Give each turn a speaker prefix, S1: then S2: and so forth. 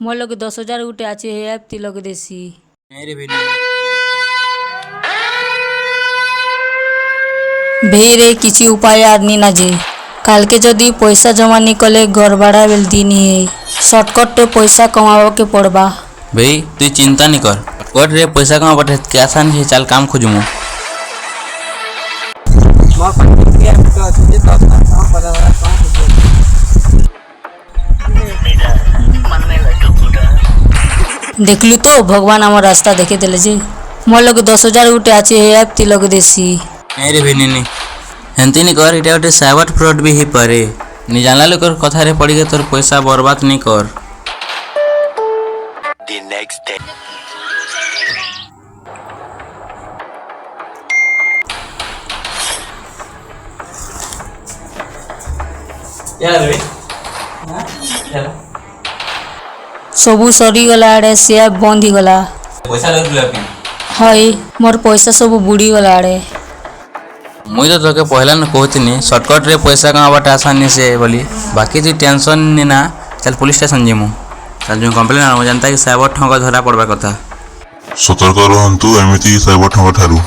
S1: मोर लगे 10,000 गुटे আছে হে অ্যাপ তি লগে দেছি।
S2: मेरे भी नहीं।
S1: ভেইরে কিছু উপায় আর নি না যে কালকে যদি পয়সা জমা নি কলে ঘর ভাড়া বেল দিনি শর্টকটে পয়সা কমাবকে পড়বা।
S2: भाई तू चिंता नहीं कर कोट रे पैसा कमा बटे के आसान है चल काम खोजमु।
S1: দেখলু তো ভগবান আমার রাস্তা দেখে দিলে যে মোর লগে 10,000 গুটে আছে হে অ্যাপ তি লগে দেছি।
S2: मेरे भी नहीं हेंती नहीं कर इटा गोटे साइबर फ्रॉड भी ही पारे नी जानला लोकर कथा रे पड़ी के तोर पैसा बर्बाद नहीं कर।
S3: The next day.
S2: यार रे
S1: ସବୁ ସରିଗଲା ଆଡ଼େ ସେ ଅ୍ୟାପ୍ ବନ୍ଦ ହେଇଗଲା।
S2: पैसा लगला कि
S1: ହଇ ମୋर ପଇସା ସବୁ ବୁଡ଼ିଗଲା ଆଡ଼େ।
S2: मुई तो तोके पहला न कहतिनी शॉर्टकट रे पैसा कमाबाटा आसान नहीं से बोली बाकी तू टेंशन नहीं ना चल पुलिस स्टेशन जीमु चल जो कंप्लेन आनु जानता कि साइबर ठग धरा पड़बा कथा।
S4: सतर्क रहंतु एमिति साइबर ठग ठारू।